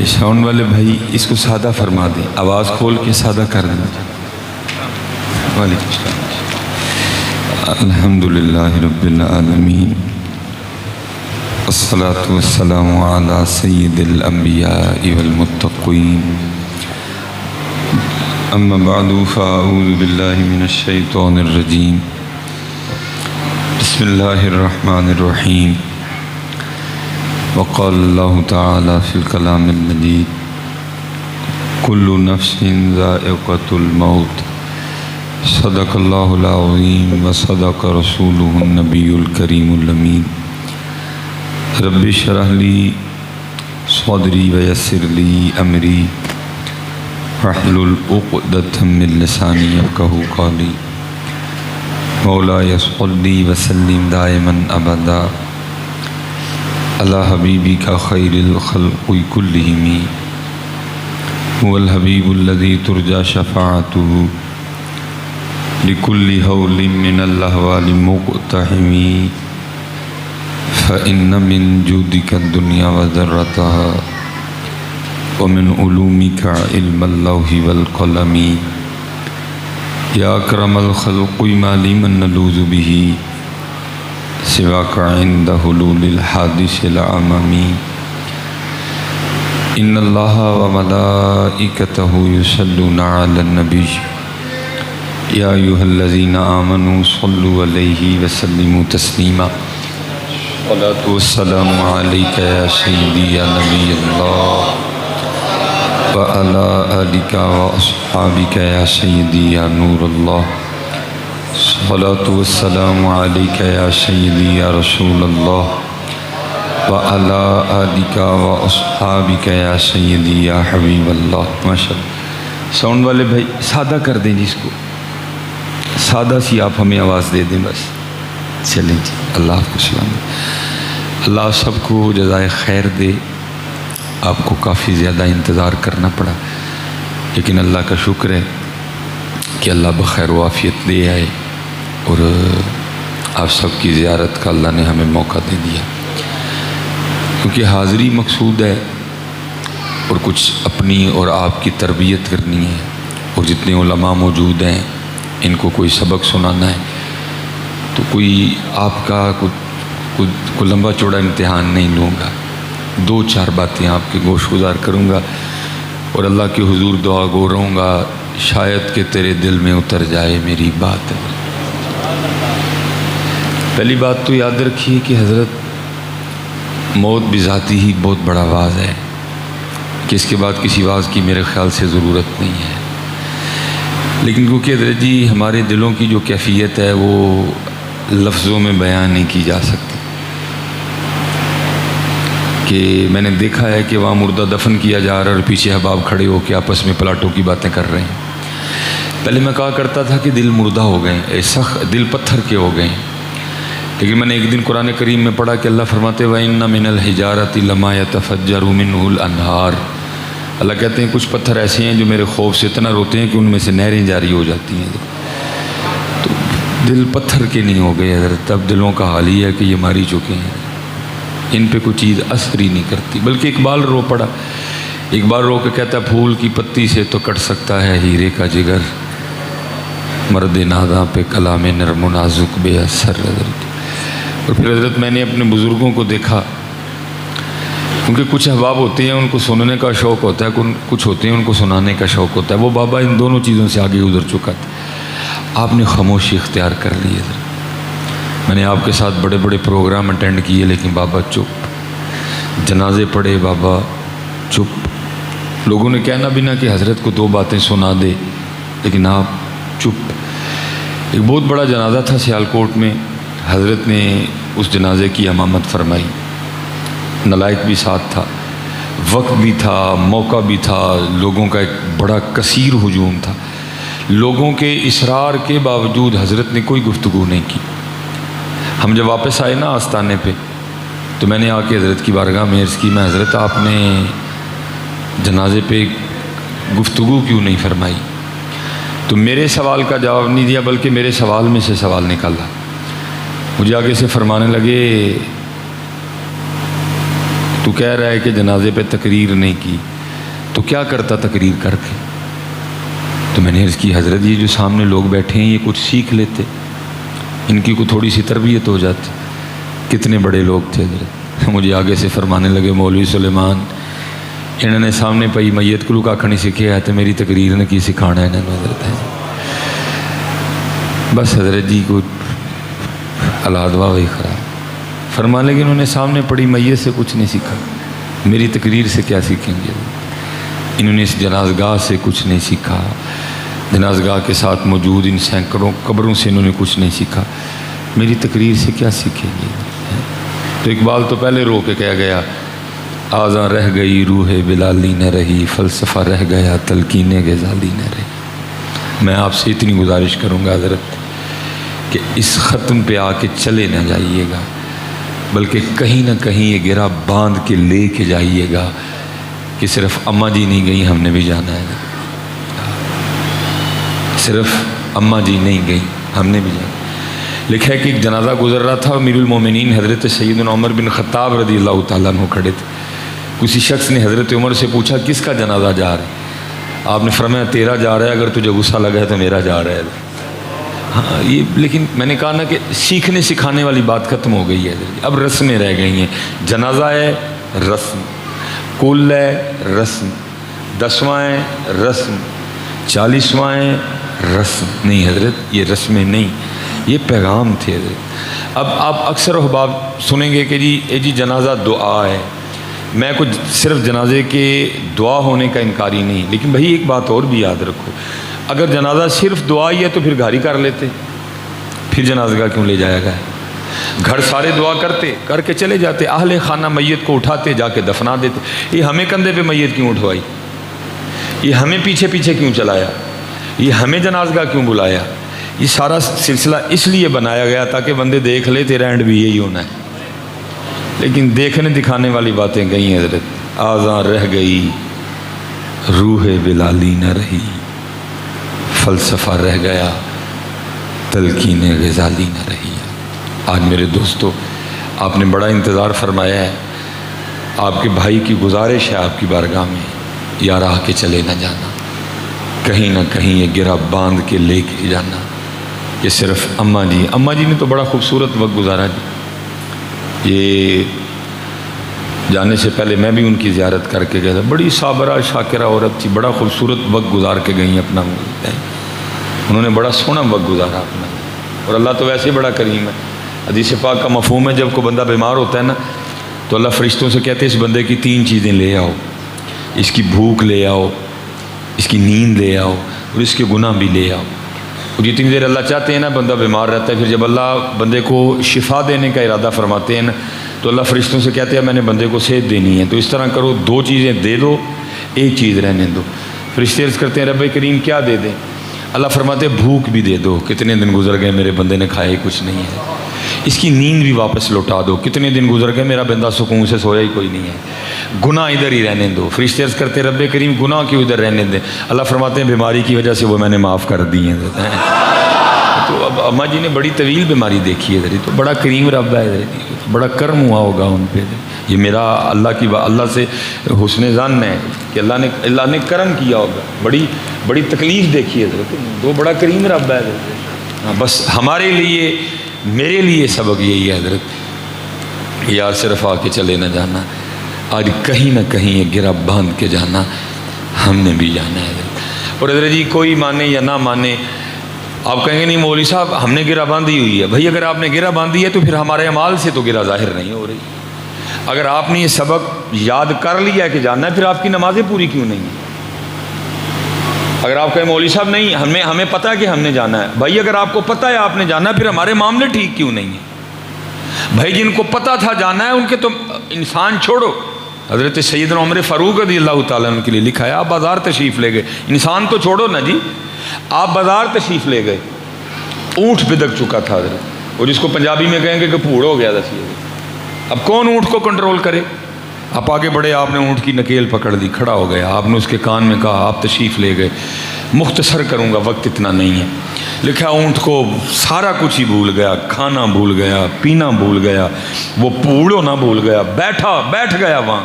Sound والے بھائی اس کو سادہ فرما دیں، آواز کھول کے سادہ کر دیں۔ وعلیکم السلام۔ الحمدللہ رب العالمین، الصلاۃ والسلام علی سید الانبیاء والمتقین، اما بعد فاعوذ باللہ من الشیطان الرجیم، بسم اللہ الرحمن الرحیم۔ وقال اللہ تعالی فی الکلام المجید، کل نفس ذائقۃ الموت، صدق اللہ العظیم وصدق رسولہ النبی الکریم الامین۔ رب اشرح لی صدری ویسر لی امری واحلل عقدۃ من لسانی یفقہوا قولی۔ مولایا صلی وسلم دائما ابدا علی حبیبک خیر الخلق کلہم، هو الحبیب الذی ترجى شفاعته لكل هول من الاحوال مقتحم، فإن من جودك الدنيا وذرتها ومن علومك علم اللوح والقلم، يا أكرم الخلق ما لي من نلوذ به سواك عند حلول الحادث العمم، إن الله وملائكته يصلون على النبي يا أيها الذين آمنوا صلوا عليه وسلموا تسليما، الصلاة والسلام عليك يا سيدي يا نبي الله وعلى آلك وأصحابك يا سيدي يا نور الله، الصلاة والسلام عليك يا سيدي يا رسول الله وعلى آلك وأصحابك يا سيدي يا حبيب الله۔ ماشاء اللہ۔ ساؤنڈ والے بھائی سادہ کر دیں جس کو، سادہ سی آپ ہمیں آواز دے دیں بس، چلیں جی۔ اللہ آپ کو سلام دے، اللہ سب کو جزائے خیر دے۔ آپ کو کافی زیادہ انتظار کرنا پڑا، لیکن اللہ کا شکر ہے کہ اللہ بخیر و عافیت لے آئے اور آپ سب کی زیارت کا اللہ نے ہمیں موقع دے دیا، کیونکہ حاضری مقصود ہے اور کچھ اپنی اور آپ کی تربیت کرنی ہے، اور جتنے علماء موجود ہیں ان کو کوئی سبق سنانا ہے، تو کوئی آپ کا کوئی لمبا چوڑا امتحان نہیں لوں گا، دو چار باتیں آپ کے گوش گزار کروں گا اور اللہ کے حضور دعا گو رہوں گا، شاید کہ تیرے دل میں اتر جائے میری بات۔ پہلی بات تو یاد رکھیے کہ حضرت موت بذاتی ہی بہت بڑا واز ہے، کہ اس کے بعد کسی واز کی میرے خیال سے ضرورت نہیں ہے، لیکن کیونکہ حضرت جی ہمارے دلوں کی جو کیفیت ہے وہ لفظوں میں بیان نہیں کی جا سکتی، کہ میں نے دیکھا ہے کہ وہاں مردہ دفن کیا جا رہا ہے اور پیچھے احباب کھڑے ہو کے آپس میں پلاٹوں کی باتیں کر رہے ہیں۔ پہلے میں کہا کرتا تھا کہ دل مردہ ہو گئے ہیں، سخت دل پتھر کے ہو گئے ہیں، لیکن میں نے ایک دن قرآن کریم میں پڑھا کہ اللہ فرماتے وَإِنَّ مِنَ الْحِجَارَةِ لَمَا يَتَفَجَّرُ مِنْهُ الْأَنْهَارُ، اللہ کہتے ہیں کچھ پتھر ایسے ہیں جو میرے خوف سے اتنا روتے ہیں کہ ان میں سے نہریں جاری ہو جاتی ہیں۔ تو دل پتھر کے نہیں ہو گئے حضرت، اب دلوں کا حال ہی ہے کہ یہ ماری چکے ہیں، ان پہ کوئی چیز اثر ہی نہیں کرتی۔ بلکہ اقبال رو پڑا، اقبال رو کے کہتا ہے پھول کی پتی سے تو کٹ سکتا ہے ہیرے کا جگر، مرد ناداں پہ کلام نرم و نازک بے اثر۔ حضرت اور پھر حضرت میں نے اپنے بزرگوں کو دیکھا، کیونکہ کچھ احباب ہوتے ہیں ان کو سننے کا شوق ہوتا ہے، کچھ ہوتے ہیں ان کو سنانے کا شوق ہوتا ہے، وہ بابا ان دونوں چیزوں سے آگے گزر چکا تھا، آپ نے خاموشی اختیار کر لی حضرت۔ میں نے آپ کے ساتھ بڑے بڑے پروگرام اٹینڈ کیے، لیکن بابا چپ، جنازے پڑھے بابا چپ، لوگوں نے کہنا بھی نہ کہ حضرت کو دو باتیں سنا دے، لیکن آپ چپ۔ ایک بہت بڑا جنازہ تھا سیالکوٹ میں، حضرت نے اس جنازے کی امامت فرمائی، نلائق بھی ساتھ تھا، وقت بھی تھا، موقع بھی تھا، لوگوں کا ایک بڑا کثیر ہجوم تھا، لوگوں کے اصرار کے باوجود حضرت نے کوئی گفتگو نہیں کی۔ ہم جب واپس آئے نا آستانے پہ تو میں نے آ کے حضرت کی بارگاہ میں عرض کی، میں حضرت آپ نے جنازے پہ گفتگو کیوں نہیں فرمائی؟ تو میرے سوال کا جواب نہیں دیا بلکہ میرے سوال میں سے سوال نکالا، مجھے آگے سے فرمانے لگے تو تو کہہ رہا ہے کہ جنازے پہ تقریر نہیں کی، تو کیا کرتا تقریر کر کے؟ تو میں نے عرض کی حضرت یہ جو سامنے لوگ بیٹھے ہیں یہ کچھ سیکھ لیتے، ان کی کوئی تھوڑی سی تربیت ہو جاتی۔ کتنے بڑے لوگ تھے حضرت، مجھے آگے سے فرمانے لگے مولوی سلیمان انہوں نے سامنے پئی میت کو لکا کھڑی سکھے ہے تو میری تقریر نے کی سکھانا ہے انہوں نے حضرت ہے بس حضرت جی کو الادوا وہی خراب فرما لگے انہوں نے سامنے پڑی میت سے کچھ نہیں سیکھا، میری تقریر سے کیا سیکھیں گے؟ انہوں نے اس جنازگاہ سے کچھ نہیں سیکھا، جنازگاہ کے ساتھ موجود ان سینکڑوں قبروں سے انہوں نے کچھ نہیں سیکھا، میری تقریر سے کیا سیکھیں گے؟ تو اقبال تو پہلے رو کے کہہ گیا آزاں رہ گئی روح بلالی نہ رہی، فلسفہ رہ گیا تلقین غزالی نہ رہی۔ میں آپ سے اتنی گزارش کروں گا حضرت کہ اس ختم پہ آ کے چلے نہ جائیے گا، بلکہ کہیں نہ کہیں یہ گرہ باندھ کے لے کے جائیے گا کہ صرف اماں جی نہیں گئی ہم نے بھی جانا ہے، صرف اماں جی نہیں گئی ہم نے بھی جانا۔ لکھا ہے کہ ایک جنازہ گزر رہا تھا، امیر المومنین حضرت سیدنا عمر بن خطاب رضی اللہ تعالیٰ عنہ کھڑے تھے۔ کسی شخص نے حضرت عمر سے پوچھا کس کا جنازہ جا رہا ہے؟ آپ نے فرمایا تیرا جا رہا ہے، اگر تجھے غصہ لگا ہے تو میرا جا رہا ہے۔ ہاں یہ لیکن میں نے کہا نا کہ سیکھنے سکھانے والی بات ختم ہو گئی ہے، اب رسمیں رہ گئی ہیں۔ جنازہ ہے رسم، کل ہے رسم، 10واں ہے رسم، 40واں ہے رسم، نہیں حضرت یہ رسمیں نہیں، یہ پیغام تھے حضرت۔ اب آپ اکثر احباب سنیں گے کہ جی جنازہ دعا ہے، میں کچھ صرف جنازے کے دعا ہونے کا انکاری نہیں، لیکن بھائی ایک بات اور بھی یاد رکھو، اگر جنازہ صرف دعا ہی ہے تو پھر گھر ہی کر لیتے، پھر جنازہ کا کیوں لے جایا گیا؟ گھر سارے دعا کرتے کر کے چلے جاتے، اہل خانہ میت کو اٹھاتے جا کے دفنا دیتے۔ یہ ہمیں کندھے پہ میت کیوں اٹھوائی؟ یہ ہمیں پیچھے پیچھے کیوں چلایا؟ یہ ہمیں جنازہ کیوں بلایا؟ یہ سارا سلسلہ اس لیے بنایا گیا تاکہ بندے دیکھ لے تیرا اینڈ بھی یہی ہونا ہے، لیکن دیکھنے دکھانے والی باتیں گئی ہیں حضرت۔ آزاں رہ گئی روح بلالی نہ رہی، فلسفہ رہ گیا تلقین غزالی نہ رہی۔ آج میرے دوستو آپ نے بڑا انتظار فرمایا ہے، آپ کے بھائی کی گزارش ہے آپ کی بارگاہ میں، یار آ کے چلے نہ جانا، کہیں نہ کہیں یہ گرہ باندھ کے لے کے جانا۔ یہ صرف اماں جی نے تو بڑا خوبصورت وقت گزارا جی، یہ جانے سے پہلے میں بھی ان کی زیارت کر کے گیا تھا، بڑی صابرہ شاکرہ عورت تھی، بڑا خوبصورت وقت گزار کے گئی اپنا، انہوں نے بڑا سونا وقت گزارا اپنا، اور اللہ تو ویسے ہی بڑا کریم ہے۔ حدیث پاک کا مفہوم ہے جب کوئی بندہ بیمار ہوتا ہے نا تو اللہ فرشتوں سے کہتے ہیں اس بندے کی 3 چیزیں لے آؤ، اس کی بھوک لے آؤ، اس کی نیند لے آؤ، اور اس کے گناہ بھی لے آؤ۔ اور جتنی دیر اللہ چاہتے ہیں نا بندہ بیمار رہتا ہے، پھر جب اللہ بندے کو شفا دینے کا ارادہ فرماتے ہیں نا تو اللہ فرشتوں سے کہتے ہیں میں نے بندے کو صحت دینی ہے، تو اس طرح کرو 2 چیزیں دے دو، 1 چیز رہنے دو۔ فرشتے عرض کرتے ہیں رب کریم کیا دے دیں؟ اللہ فرماتے ہیں بھوک بھی دے دو، کتنے دن گزر گئے میرے بندے نے کھایا ہی کچھ نہیں ہے۔ اس کی نیند بھی واپس لوٹا دو، کتنے دن گزر گئے میرا بندہ سکون سے سویا ہی کوئی نہیں ہے۔ گناہ ادھر ہی رہنے دو۔ فرشتے عرض کرتے رب کریم گناہ کیوں ادھر رہنے دیں؟ اللہ فرماتے ہیں بیماری کی وجہ سے وہ میں نے معاف کر دی ہیں۔ تو اب اماں جی نے بڑی طویل بیماری دیکھی ہے، تو بڑا کریم رب ہے، بڑا کرم ہوا ہوگا ان پہ۔ یہ میرا اللہ سے حسن ظن ہے کہ اللہ نے کرم کیا ہوگا، بڑی تکلیف دیکھی ہے حضرت، وہ بڑا کریم رب ہے حضرت۔ بس ہمارے لیے میرے لیے سبق یہی ہے حضرت، یار صرف آ کے چلے نہ جانا، آج کہیں نہ کہیں یہ گرہ باندھ کے جانا، ہم نے بھی جانا ہے حضرت۔ اور حضرت جی کوئی مانے یا نہ مانے، آپ کہیں گے نہیں مولوی صاحب ہم نے گرہ باندھی ہوئی ہے، بھائی اگر آپ نے گرہ باندھی ہے تو پھر ہمارے اعمال سے تو گرہ ظاہر نہیں ہو رہی۔ اگر آپ نے یہ سبق یاد کر لیا ہے کہ جاننا ہے، پھر آپ کی نمازیں پوری کیوں نہیں ہیں؟ اگر آپ کہیں مولوی صاحب نہیں ہمیں پتہ ہے کہ ہم نے جانا ہے، بھائی اگر آپ کو پتہ ہے آپ نے جانا ہے پھر ہمارے معاملے ٹھیک کیوں نہیں ہیں؟ بھائی جن کو پتہ تھا جانا ہے ان کے تو انسان چھوڑو، حضرت سیدنا عمر فاروق رضی اللہ تعالیٰ عنہ کے لیے لکھا ہے آپ بازار تشریف لے گئے، انسان تو چھوڑو نا جی، آپ بازار تشریف لے گئے، اونٹ بدک چکا تھا حضرت، اور جس کو پنجابی میں کہیں گے کہ پھوڑ ہو گیا تھا، اب کون اونٹ کو کنٹرول کرے؟ آپ آگے بڑھے، آپ نے اونٹ کی نکیل پکڑ لی، کھڑا ہو گیا، آپ نے اس کے کان میں کہا آپ تشریف لے گئے. مختصر کروں گا، وقت اتنا نہیں ہے. لکھا اونٹ کو سارا کچھ ہی بھول گیا، کھانا بھول گیا، پینا بھول گیا، وہ پوڑو نہ بھول گیا، بیٹھ گیا وہاں.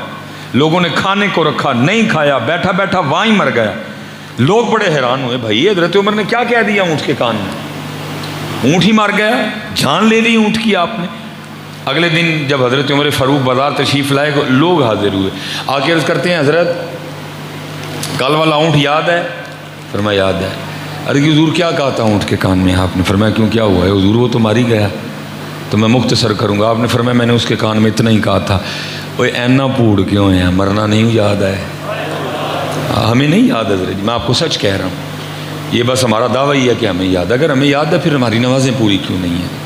لوگوں نے کھانے کو رکھا، نہیں کھایا، بیٹھا بیٹھا وہاں ہی مر گیا. لوگ بڑے حیران ہوئے، بھائی حضرت عمر نے کیا کہہ دیا اونٹ کے کان میں؟ اونٹ ہی مر گیا، جان لے لی اونٹ کی آپ نے. اگلے دن جب حضرت عمر فاروق بازار تشریف لائے، لوگ حاضر ہوئے، آ کے عرض کرتے ہیں حضرت کل والا اونٹ یاد ہے؟ فرمایا یاد ہے. ارے حضور کیا کہا تھا اونٹ کے کان میں آپ نے؟ فرمایا کیوں کیا ہوا ہے حضور؟ وہ تو مار ہی گیا. تو میں مختصر کروں گا. آپ نے فرمایا میں نے اس کے کان میں اتنا ہی کہا تھا، اوے اینا پوڑ کیوں ہیں، مرنا نہیں یاد ہے؟ ہمیں نہیں یاد حضرت جی، میں آپ کو سچ کہہ رہا ہوں. یہ بس ہمارا دعویٰ ہی ہے کہ ہمیں یاد ہے. اگر ہمیں یاد ہے پھر ہماری نمازیں پوری کیوں نہیں ہیں؟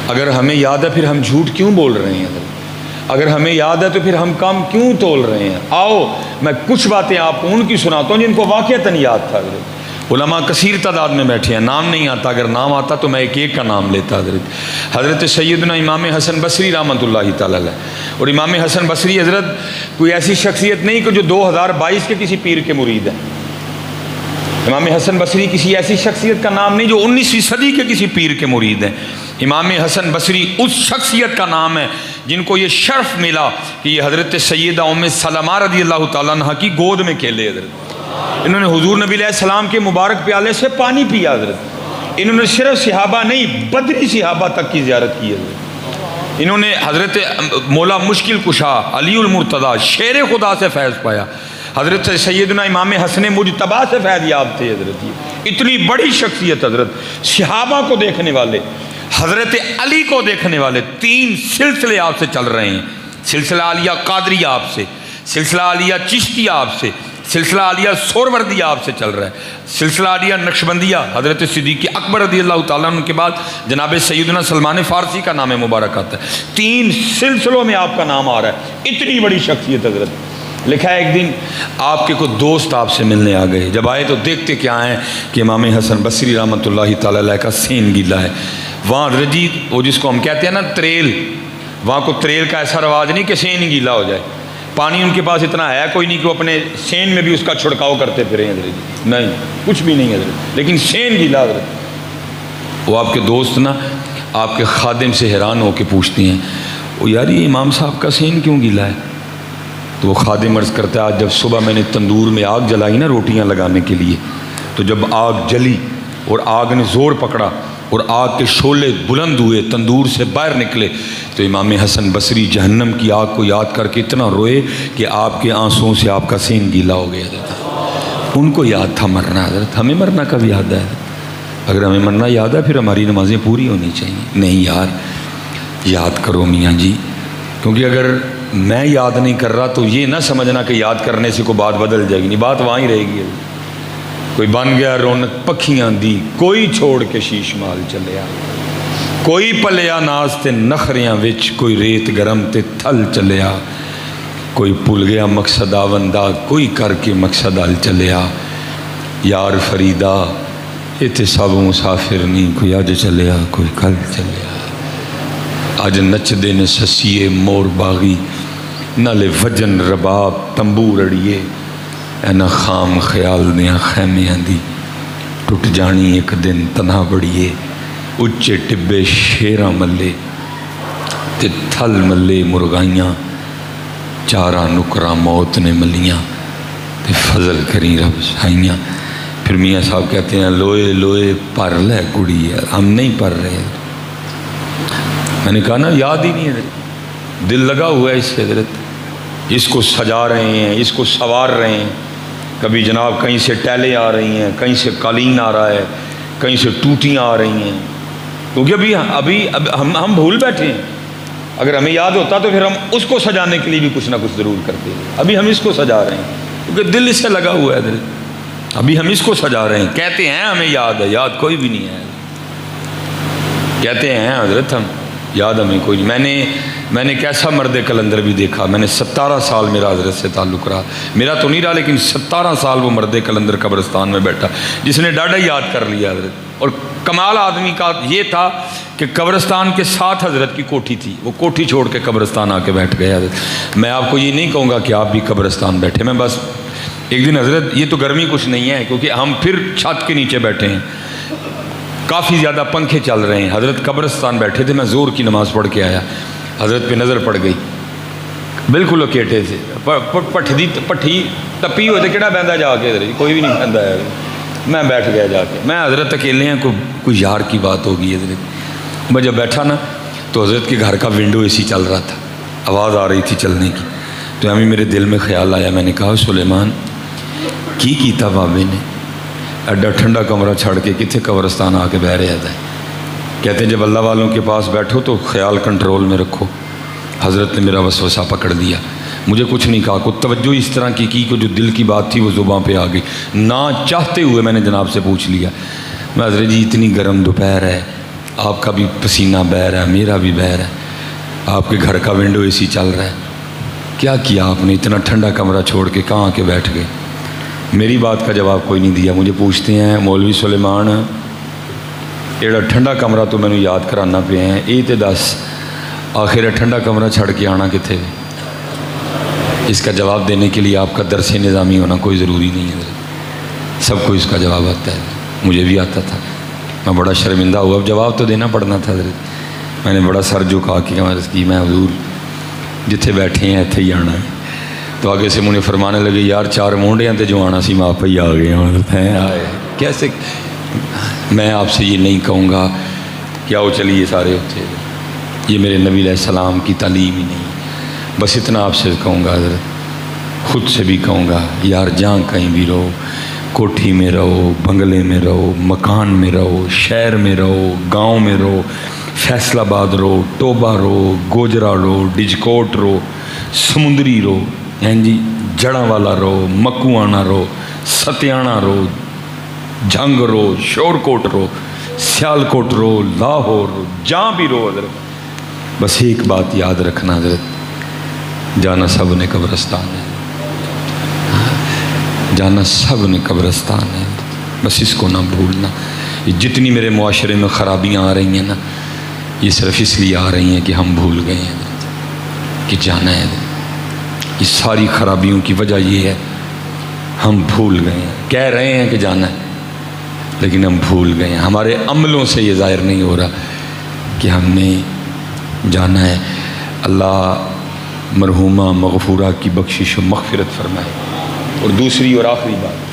اگر ہمیں یاد ہے پھر ہم جھوٹ کیوں بول رہے ہیں حضرت؟ اگر ہمیں یاد ہے تو پھر ہم کام کیوں تول رہے ہیں؟ آؤ میں کچھ باتیں آپ کو ان کی سناتا ہوں جن کو واقعتاً یاد تھا. حضرت علماء کثیر تعداد میں بیٹھے ہیں، نام نہیں آتا، اگر نام آتا تو میں ایک ایک کا نام لیتا. حضرت سیدنا امام حسن بصری رحمۃ اللہ تعالی علیہ. اور امام حسن بصری حضرت کوئی ایسی شخصیت نہیں کہ جو 2022 کے کسی پیر کے مرید ہیں. امام حسن بصری کسی ایسی شخصیت کا نام نہیں جو 19ویں صدی کے کسی پیر کے مرید ہیں. امام حسن بصری اس شخصیت کا نام ہے جن کو یہ شرف ملا کہ یہ حضرت سیدہ ام سلمہ رضی اللہ تعالیٰ عنہ کی گود میں کھیلے. حضرت انہوں نے حضور نبی علیہ السلام کے مبارک پیالے سے پانی پیا. حضرت انہوں نے صرف صحابہ نہیں بدری صحابہ تک کی زیارت کی. حضرت انہوں نے حضرت مولا مشکل کشا علی المرتضیٰ شیر خدا سے فیض پایا. حضرت سیدنا امام حسن مجتبیٰ سے فیض یاب تھے. حضرت اتنی بڑی شخصیت، حضرت صحابہ کو دیکھنے والے، حضرت علی کو دیکھنے والے. 3 سلسلے آپ سے چل رہے ہیں. سلسلہ عالیہ قادریہ آپ سے، سلسلہ عالیہ چشتیہ آپ سے، سلسلہ عالیہ سوروردیہ آپ سے چل رہا ہے، سلسلہ عالیہ نقشبندیہ حضرت صدیق اکبر رضی اللہ تعالیٰ عنہ کے بعد جناب سیدنا سلمان فارسی کا نام مبارک آتا ہے. 3 سلسلوں میں آپ کا نام آ رہا ہے. اتنی بڑی شخصیت. حضرت لکھا ہے ایک دن آپ کے کوئی دوست آپ سے ملنے آ گئے. جب آئے تو دیکھتے کیا ہیں کہ امام حسن بصری رحمۃ اللہ تعالیٰ علیہ کا سین گیلا ہے. وہاں رجید وہ جس کو ہم کہتے ہیں نا تریل، وہاں کو تریل کا ایسا رواج نہیں کہ سین ہی گیلا ہو جائے. پانی ان کے پاس اتنا ہے کوئی نہیں کہ وہ اپنے سین میں بھی اس کا چھڑکاؤ کرتے پھریں. حضرت نہیں، کچھ بھی نہیں حضرت، لیکن سین گیلا. حضرت وہ آپ کے دوست نا آپ کے خادم سے حیران ہو کے پوچھتے ہیں، وہ یار یہ امام صاحب کا سین کیوں گیلا ہے؟ تو وہ خادم عرض کرتا ہے آج جب صبح میں نے تندور میں آگ جلائی نا روٹیاں لگانے کے لیے، تو جب آگ جلی اور آگ نے زور پکڑا اور آگ کے شعلے بلند ہوئے، تندور سے باہر نکلے، تو امام حسن بصری جہنم کی آگ کو یاد کر کے اتنا روئے کہ آپ کے آنسوؤں سے آپ کا سین گیلا ہو گیا. حضرت ان کو یاد تھا مرنا. حضرت ہمیں مرنا کب یاد ہے؟ اگر ہمیں مرنا یاد ہے پھر ہماری نمازیں پوری ہونی چاہیے. نہیں یار یاد کرو میاں جی، کیونکہ اگر میں یاد نہیں کر رہا تو یہ نہ سمجھنا کہ یاد کرنے سے کوئی بات بدل جائے گی. نہیں، بات وہاں ہی رہے گی. کوئی بن گیا رونق پکھیاں دی، کوئی چھوڑ کے شیش مال چلیا، کوئی پلیا ناز تے نخریاں وچ، کوئی ریت گرم تے تھل چلیا، کوئی پل گیا مقصد آوندا، کوئی کر کے مقصد ال چلیا. یار فریدا اتنے سب مسافر نہیں، کوئی اج چلیا کوئی کل چلیا. اج نچدے نے سسیے مور باغی، نالے وجن رباب تنبور اڑیے، اینا خام خیال دیاں خیمیاں دی ٹوٹ جانی ایک دن تنہا بڑیے. اچے ٹبے شیراں ملے تے تھل ملے مرغائیاں، چاراں نکراں موت نے ملیاں تے فضل کری رب سائیاں. پھر میاں صاحب کہتے ہیں لوئے لوئے پر لے کڑی ہے، ہم نہیں پر رہے. میں نے کہا نا یاد ہی نہیں ہے. دل لگا ہوا ہے اس سے. حضرت اس کو سجا رہے ہیں، اس کو سوار رہے ہیں. کبھی جناب کہیں سے ٹیلے آ رہی ہیں، کہیں سے قالین آ رہا ہے، کہیں سے ٹوٹیاں آ رہی ہیں، کیونکہ ابھی ہم بھول بیٹھے ہیں. اگر ہمیں یاد ہوتا تو پھر ہم اس کو سجانے کے لیے بھی کچھ نہ کچھ ضرور کرتے ہیں. ابھی ہم اس کو سجا رہے ہیں کیونکہ دل اس سے لگا ہوا ہے. حضرت ابھی ہم اس کو سجا رہے ہیں. کہتے ہیں ہمیں یاد ہے، یاد کوئی بھی نہیں ہے. کہتے ہیں حضرت ہم یاد ہمیں کوئی نہیں. میں نے میں نے کیسا مرد کلندر بھی دیکھا. میں نے 17 سال میرا حضرت سے تعلق رہا. میرا تو نہیں رہا لیکن 17 سال وہ مرد کلندر قبرستان میں بیٹھا جس نے ڈاڈا یاد کر لیا حضرت. اور کمال آدمی کا یہ تھا کہ قبرستان کے ساتھ حضرت کی کوٹھی تھی. وہ کوٹھی چھوڑ کے قبرستان آ کے بیٹھ گئے حضرت. میں آپ کو یہ نہیں کہوں گا کہ آپ بھی قبرستان بیٹھے. میں بس ایک دن حضرت یہ تو گرمی کچھ نہیں ہے کیونکہ ہم پھر چھت کے نیچے بیٹھے ہیں, کافی زیادہ پنکھے چل رہے ہیں. حضرت قبرستان بیٹھے تھے. میں زور کی نماز پڑھ کے آیا, حضرت پہ نظر پڑ گئی. بالکل اکیٹے سے پٹھی ٹپی ہوئے تھے. کہڑا بہندا جا کے ادھر, کوئی بھی نہیں بہندا ہے. میں بیٹھ گیا جا کے. میں حضرت اکیلے ہیں, کوئی یار کی بات ہوگی حضرت. میں جب بیٹھا نا تو حضرت کے گھر کا ونڈو اے سی چل رہا تھا, آواز آ رہی تھی چلنے کی. تو ہمیں میرے دل میں خیال آیا. میں نے کہا سلیمان کی کیتا بابے نے ایڈا ٹھنڈا کمرہ چھڑ کے کتنے قبرستان آ کے بہ رہا تھا. کہتے ہیں جب اللہ والوں کے پاس بیٹھو تو خیال کنٹرول میں رکھو. حضرت نے میرا وسوسہ پکڑ دیا. مجھے کچھ نہیں کہا, کوئی توجہ اس طرح کی کہ جو دل کی بات تھی وہ زباں پہ آ گئی. نہ چاہتے ہوئے میں نے جناب سے پوچھ لیا, میں حضرت جی اتنی گرم دوپہر ہے, آپ کا بھی پسینہ بہہ رہا ہے, میرا بھی بہہ رہا ہے, آپ کے گھر کا ونڈو اے سی چل رہا ہے, کیا کیا آپ نے اتنا ٹھنڈا کمرہ چھوڑ کے کہاں آ کے بیٹھ گئے؟ میری بات کا جواب کوئی نہیں دیا. مجھے پوچھتے ہیں مولوی سلیمان ایڑا ٹھنڈا کمرہ تو میں نے یاد کرانا پہ ہیں, یہ تو دس آخر ٹھنڈا کمرہ چھڑ کے آنا کتنے؟ اس کا جواب دینے کے لیے آپ کا درس نظامی ہونا کوئی ضروری نہیں ہے. سب کو اس کا جواب آتا ہے, مجھے بھی آتا تھا. میں بڑا شرمندہ ہوا, اب جواب تو دینا پڑنا تھا حضرت. میں نے بڑا سر جھکا کے عرض کی میں حضور جتھے بیٹھے ہیں اتھے ہی آنا ہے. تو آگے سے مجھے فرمانے لگے یار 4 مونڈیاں تے جو آنا سی میں آپ ہی آ گئے ہیں. آئے کیسے؟ میں آپ سے یہ نہیں کہوں گا کیا وہ چلیے سارے اتھے, یہ میرے نبی علیہ السلام کی تعلیم ہی نہیں. بس اتنا آپ سے کہوں گا حضرت, خود سے بھی کہوں گا یار جہاں کہیں بھی رہو, کوٹھی میں رہو, بنگلے میں رہو, مکان میں رہو, شہر میں رہو, گاؤں میں رہو, فیصل آباد رہو, ٹوبہ رہو, گوجرا رہو, ڈجکوٹ رہو, سمندری رہو, جی جڑاں والا رہو, مکوآنا رہو, ستیانا رہو, جھنگ رہو, شورکوٹ رہو, سیالکوٹ رہو, لاہور رہو, جہاں بھی رہو حضرت, بس ایک بات یاد رکھنا حضرت, جانا سب نے قبرستان ہے, جانا سب نے قبرستان ہے. بس اس کو نہ بھولنا. یہ جتنی میرے معاشرے میں خرابیاں آ رہی ہیں نا, یہ صرف اس لیے آ رہی ہیں کہ ہم بھول گئے ہیں کہ جانا ہے. یہ ساری خرابیوں کی وجہ یہ ہے ہم بھول گئے ہیں. کہہ رہے ہیں کہ جانا ہے لیکن ہم بھول گئے ہیں. ہمارے عملوں سے یہ ظاہر نہیں ہو رہا کہ ہم نے جانا ہے. اللہ مرحومہ مغفورہ کی بخشش و مغفرت فرمائے. اور دوسری اور آخری بات,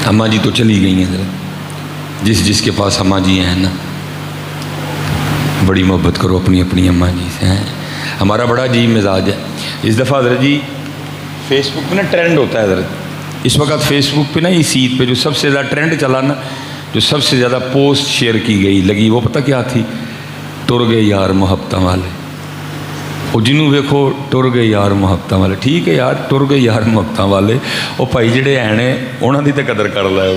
اماں جی تو چلی گئی ہیں ذرا, جس کے پاس اماں جی ہیں نا بڑی محبت کرو اپنی اپنی اماں جی سے. ہیں ہمارا بڑا عجیب مزاج ہے. اس دفعہ حضرت جی فیس بک پہ نا ٹرینڈ ہوتا ہے حضرت, اس وقت فیس بک پہ نا اس عید پہ جو سب سے زیادہ ٹرینڈ چلا نا, جو سب سے زیادہ پوسٹ شیئر کی گئی لگی, وہ پتہ کیا تھی؟ ٹر گئے یار محبتاں والے. وہ جنوں ویکھو ٹر گئے یار محبتاں والے. ٹھیک ہے یار ٹر گئے یار محبتاں والے, وہ بھائی جڑے ہیں نے انہاں دی تے قدر کر لے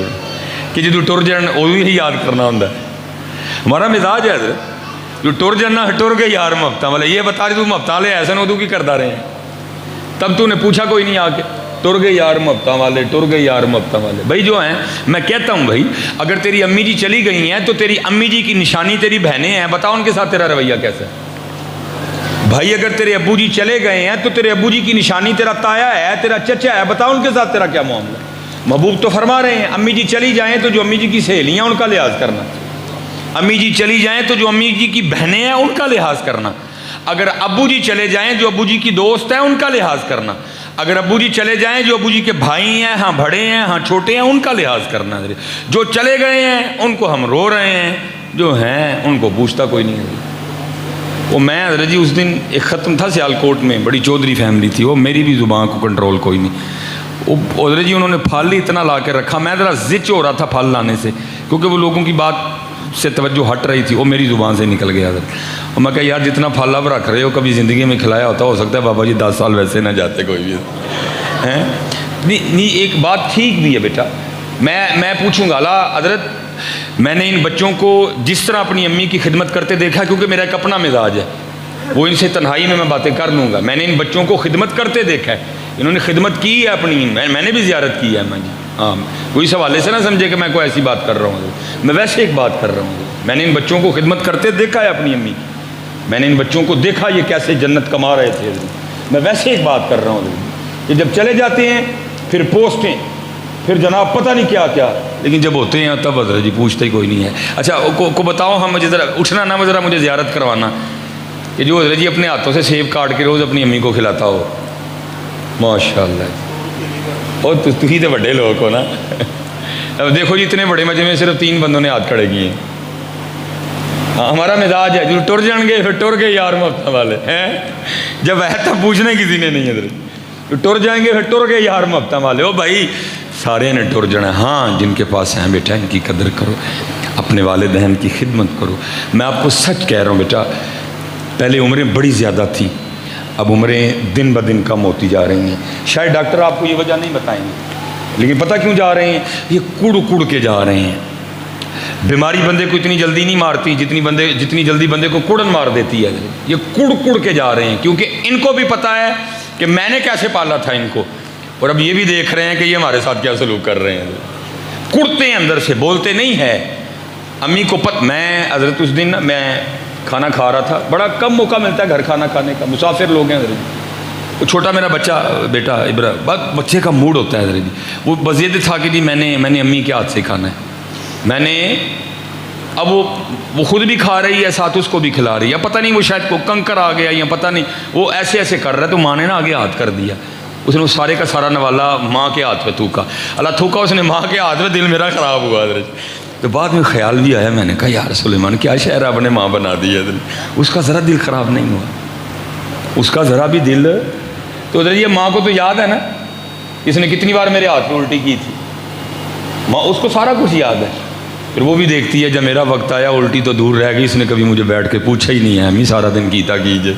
کہ جدوں ٹر جان وہ بھی یاد کرنا ہوندا ہے. ہمارا مزاج ہے حضرت, جو ٹر جانا ٹر گئے یار محبتاں والے. یہ بتا رہے تو محبتاں والے ایسے ادو کی کرتا رہے ہیں, تب تو نے پوچھا کوئی نہیں آ کے ٹر گئے یار محبتاں والے, ٹر گئے یار محبتاں والے. بھائی جو ہیں میں کہتا ہوں بھائی اگر تیری امی جی چلی گئی ہیں تو تیری امی جی کی نشانی تیری بہنیں ہیں, بتاؤ ان کے ساتھ تیرا رویہ کیسا ہے؟ بھائی اگر تیرے ابو جی چلے گئے ہیں تو تیرے ابو جی کی نشانی تیرا تایا ہے, تیرا چچا ہے, بتاؤ ان کے ساتھ تیرا کیا معاملہ ہے؟ محبوب تو فرما رہے ہیں امی جی چلی جائیں تو جو امی جی کی سہیلیاں ان کا لحاظ کرنا, امی جی چلی جائیں تو جو امی جی کی بہنیں ہیں ان کا لحاظ کرنا, اگر ابو جی چلے جائیں جو ابو جی کی دوست ہیں ان کا لحاظ کرنا, اگر ابو جی چلے جائیں جو ابو جی کے بھائی ہیں, ہاں بڑے ہیں ہاں چھوٹے ہیں, ان کا لحاظ کرنا. جو چلے گئے ہیں ان کو ہم رو رہے ہیں, جو ہیں ان کو پوچھتا کوئی نہیں ہے. وہ میں حضرت جی اس دن ایک ختم تھا سیالکوٹ میں, بڑی چودھری فیملی تھی, وہ میری بھی زبان کو کنٹرول کوئی نہیں. وہ حضرت جی انہوں نے پھل ہی اتنا لا کے رکھا, میں ذرا زچ ہو رہا تھا پھل لانے سے کیونکہ وہ لوگوں کی بات سے توجہ ہٹ رہی تھی, وہ میری زبان سے نکل گیا حضرت. اور میں کہا یار جتنا پھل اب رکھ رہے ہو کبھی زندگی میں کھلایا ہوتا, ہو سکتا ہے بابا جی 10 سال ویسے نہ جاتے کوئی بھی ہیں. نہیں ایک بات ٹھیک بھی ہے بیٹا, میں پوچھوں گا اللہ حضرت میں نے ان بچوں کو جس طرح اپنی امی کی خدمت کرتے دیکھا، کیونکہ میرا ایک اپنا مزاج ہے، وہ ان سے تنہائی میں باتیں کر لوں گا، میں نے ان بچوں کو خدمت کرتے دیکھا ہے، انہوں نے خدمت کی ہے اپنی، میں نے بھی زیارت کی ہے میں جی، ہاں کوئی سوالے سے نہ سمجھے کہ میں کوئی ایسی بات کر رہا ہوں، میں ویسے ایک بات کر رہا ہوں، میں نے ان بچوں کو خدمت کرتے دیکھا ہے اپنی امی کی، میں نے ان بچوں کو دیکھا یہ کیسے جنت کما رہے تھے، میں ویسے ایک بات کر رہا ہوں کہ جب چلے جاتے ہیں پھر پوسٹیں، پھر جناب پتہ نہیں کیا کیا، لیکن جب ہوتے ہیں تب حضرت جی پوچھتے ہی کوئی نہیں ہے۔ اچھا کو بتاؤ، ہم مجھے ذرا اٹھنا نہ ذرا مجھے زیارت کروانا کہ جو حضرت جی اپنے ہاتھوں سے سیب کاٹ کے روز اپنی امی کو کھلاتا ہو، ماشاء اللہ، اور تو ہی تو بڑے لوگ ہو نا۔ اب دیکھو جی اتنے بڑے مجمع میں صرف 3 بندوں نے ہاتھ کھڑے کیے ہیں۔ ہمارا مزاج ہے جو ٹر جان گے پھر ٹر گئے یار محبت والے ہیں، جب ہے تب پوچھنے کسی نے نہیں حضرت، جو ٹر جائیں گے پھر ٹر گئے یار محبت والے۔ او بھائی سارے نے ٹر جانا، ہاں جن کے پاس ہیں بیٹا ان کی قدر کرو، اپنے والدین کی خدمت کرو۔ میں آپ کو سچ کہہ رہا ہوں بیٹا، پہلے عمریں بڑی زیادہ تھیں، اب عمریں دن بدن کم ہوتی جا رہی ہیں۔ شاید ڈاکٹر آپ کو یہ وجہ نہیں بتائیں گے، لیکن پتہ کیوں جا رہے ہیں؟ یہ کڑ کے جا رہے ہیں۔ بیماری بندے کو اتنی جلدی نہیں مارتی جتنی جلدی بندے کو کڑن مار دیتی ہے۔ یہ کڑ کے جا رہے ہیں، کیونکہ ان کو بھی پتہ ہے کہ میں نے کیسے پالا تھا ان کو، اور اب یہ بھی دیکھ رہے ہیں کہ یہ ہمارے ساتھ کیا سلوک کر رہے ہیں۔ کڑتے ہیں اندر سے، بولتے نہیں ہے۔ امی کو میں حضرت اس دن میں کھانا کھا رہا تھا، بڑا کم موقع ملتا ہے گھر کھانا کھانے کا، مسافر لوگ ہیں حضرت، وہ چھوٹا میرا بیٹا ابرا، بس بچے کا موڈ ہوتا ہے حضرت جی، وہ بزید تھا کہ جی میں نے امی کے ہاتھ سے کھانا ہے، میں نے اب وہ خود بھی کھا رہی ہے ساتھ اس کو بھی کھلا رہی ہے، پتہ نہیں وہ شاید کو کنکر آ گیا یا پتہ نہیں وہ ایسے کر رہا ہے، تو ماں نے نا آگے ہاتھ کر دیا، اس نے وہ سارے کا سارا نوالا ماں کے ہاتھ پہ تھوکا، اللہ تھوکا اس نے ماں کے ہاتھ پہ، دل میرا خراب ہوا حضرت۔ تو بعد میں خیال بھی آیا، میں نے کہا یار سلیمان کیا شہر آپ نے ماں بنا دی ہے حضرت، اس کا ذرا دل خراب نہیں ہوا، اس کا ذرا بھی دل، تو حضرت یہ ماں کو تو یاد ہے نا اس نے کتنی بار میرے ہاتھ میں الٹی کی تھی، ماں اس کو سارا کچھ یاد ہے، پھر وہ بھی دیکھتی ہے جب میرا وقت آیا الٹی تو دور رہ گئی، اس نے کبھی مجھے بیٹھ کے پوچھا ہی نہیں ہے، امی سارا دن کیتا کیجئے،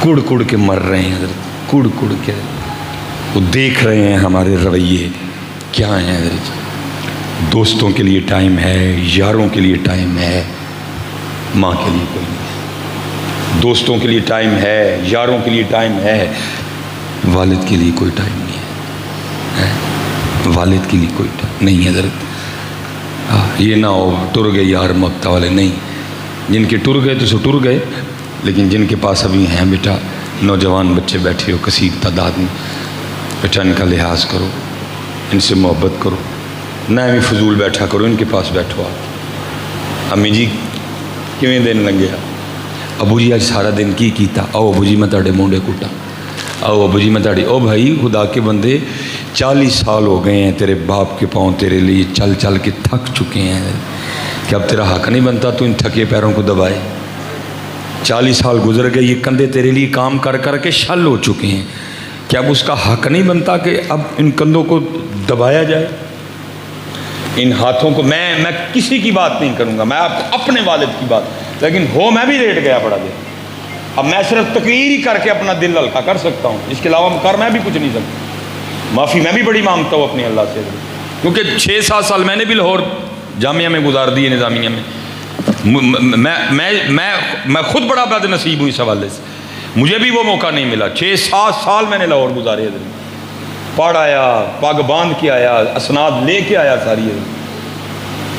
کڑ کے مر رہے ہیں حضرت، کڑ کے، وہ دیکھ رہے ہیں ہمارے رویے کیا ہیں حضرت۔ دوستوں کے لیے ٹائم ہے، یاروں کے لیے ٹائم ہے، ماں کے لیے کوئی نہیں ہے۔ دوستوں کے لیے ٹائم ہے، یاروں کے لیے ٹائم ہے، والد کے لیے کوئی ٹائم نہیں ہے، والد کے لیے کوئی ٹائم نہیں ہے حضرت۔ یہ نہ ہو ٹر گئے یار مبتا والے، نہیں، جن کے ٹر گئے تو سو ٹر گئے، لیکن جن کے پاس ابھی ہیں بیٹا، نوجوان بچے بیٹھے ہو کثیر تعداد میں، بیٹا ان کا لحاظ کرو، ان سے محبت کرو، نہ بھی فضول بیٹھا کرو، ان کے پاس بیٹھو آپ، امی جی کیویں دن لنگیا، ابو جی آج سارا دن کی کیتا، آؤ ابو جی میں تاڑے مونڈے کٹا، آؤ ابو جی میں تاڑی، او بھائی خدا کے بندے 40 سال ہو گئے ہیں تیرے باپ کے پاؤں تیرے لیے چل کے تھک چکے ہیں، کہ اب تیرا حق نہیں بنتا تو ان تھکے پیروں کو دبائے، 40 سال گزر گئے، یہ کندھے تیرے لیے کام کر کے شل ہو چکے ہیں، کیا اب اس کا حق نہیں بنتا کہ اب ان کندھوں کو دبایا جائے، ان ہاتھوں کو؟ میں کسی کی بات نہیں کروں گا، میں اپنے والد کی بات، لیکن ہو میں بھی لیٹ گیا بڑا دیر، اب میں صرف تقریر ہی کر کے اپنا دل ہلکا کر سکتا ہوں، اس کے علاوہ میں بھی کچھ نہیں سکتا، معافی میں بھی بڑی مانگتا ہوں اپنے اللہ سے، کیونکہ 6-7 سال میں نے بھی لاہور جامعہ میں گزار دیے نظامیہ میں، میں خود بڑا بد نصیب ہوں اس حوالے سے، مجھے بھی وہ موقع نہیں ملا، 6-7 سال میں نے لاہور گزارے، پڑھ آیا، پگ باندھ کے آیا، اسناد لے کے آیا ساری،